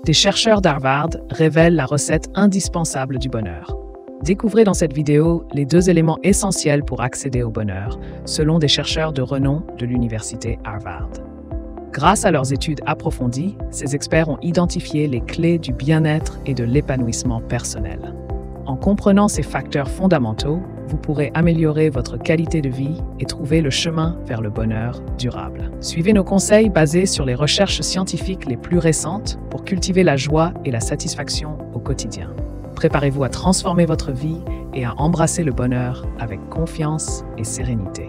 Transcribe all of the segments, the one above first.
Des chercheurs d'Harvard révèlent la recette indispensable du bonheur. Découvrez dans cette vidéo les 2 éléments essentiels pour accéder au bonheur, selon des chercheurs de renom de l'université Harvard. Grâce à leurs études approfondies, ces experts ont identifié les clés du bien-être et de l'épanouissement personnel. En comprenant ces facteurs fondamentaux, vous pourrez améliorer votre qualité de vie et trouver le chemin vers le bonheur durable. Suivez nos conseils basés sur les recherches scientifiques les plus récentes pour cultiver la joie et la satisfaction au quotidien. Préparez-vous à transformer votre vie et à embrasser le bonheur avec confiance et sérénité.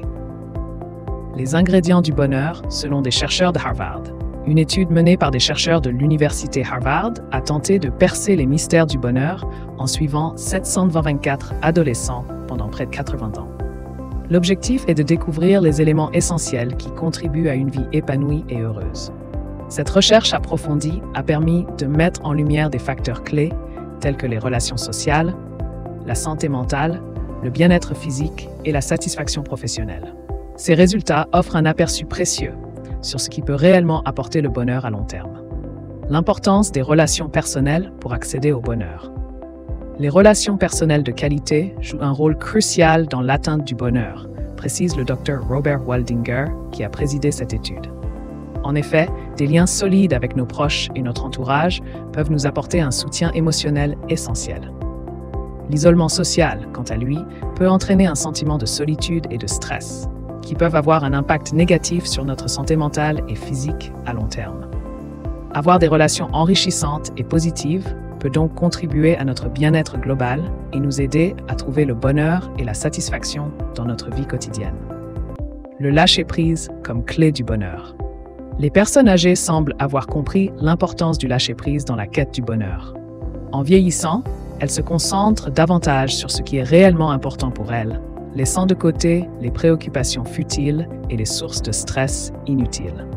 Les ingrédients du bonheur selon des chercheurs de Harvard. Une étude menée par des chercheurs de l'université Harvard a tenté de percer les mystères du bonheur en suivant 724 adolescents pendant près de 80 ans. L'objectif est de découvrir les éléments essentiels qui contribuent à une vie épanouie et heureuse. Cette recherche approfondie a permis de mettre en lumière des facteurs clés tels que les relations sociales, la santé mentale, le bien-être physique et la satisfaction professionnelle. Ces résultats offrent un aperçu précieux sur ce qui peut réellement apporter le bonheur à long terme. L'importance des relations personnelles pour accéder au bonheur. Les relations personnelles de qualité jouent un rôle crucial dans l'atteinte du bonheur, précise le Dr Robert Waldinger, qui a présidé cette étude. En effet, des liens solides avec nos proches et notre entourage peuvent nous apporter un soutien émotionnel essentiel. L'isolement social, quant à lui, peut entraîner un sentiment de solitude et de stress, qui peuvent avoir un impact négatif sur notre santé mentale et physique à long terme. Avoir des relations enrichissantes et positives peut donc contribuer à notre bien-être global et nous aider à trouver le bonheur et la satisfaction dans notre vie quotidienne. Le lâcher-prise comme clé du bonheur. Les personnes âgées semblent avoir compris l'importance du lâcher-prise dans la quête du bonheur. En vieillissant, elles se concentrent davantage sur ce qui est réellement important pour elles, laissant de côté les préoccupations futiles et les sources de stress inutiles.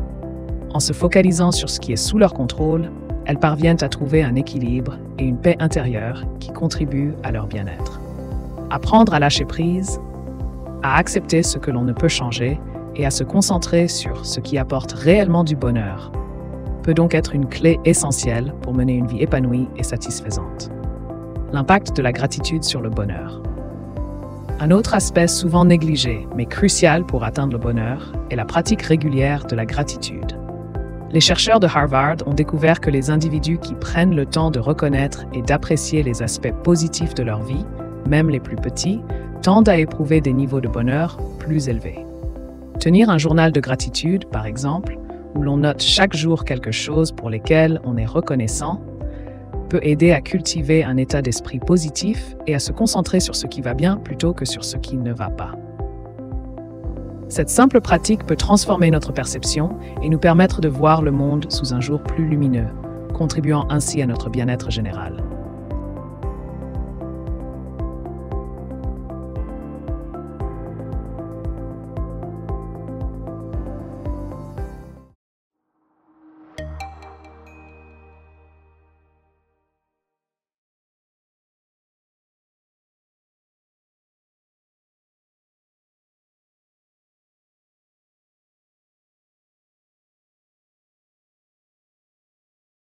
En se focalisant sur ce qui est sous leur contrôle, elles parviennent à trouver un équilibre et une paix intérieure qui contribuent à leur bien-être. Apprendre à lâcher prise, à accepter ce que l'on ne peut changer et à se concentrer sur ce qui apporte réellement du bonheur peut donc être une clé essentielle pour mener une vie épanouie et satisfaisante. L'impact de la gratitude sur le bonheur. Un autre aspect souvent négligé, mais crucial pour atteindre le bonheur, est la pratique régulière de la gratitude. Les chercheurs de Harvard ont découvert que les individus qui prennent le temps de reconnaître et d'apprécier les aspects positifs de leur vie, même les plus petits, tendent à éprouver des niveaux de bonheur plus élevés. Tenir un journal de gratitude, par exemple, où l'on note chaque jour quelque chose pour lesquels on est reconnaissant, peut aider à cultiver un état d'esprit positif et à se concentrer sur ce qui va bien plutôt que sur ce qui ne va pas. Cette simple pratique peut transformer notre perception et nous permettre de voir le monde sous un jour plus lumineux, contribuant ainsi à notre bien-être général.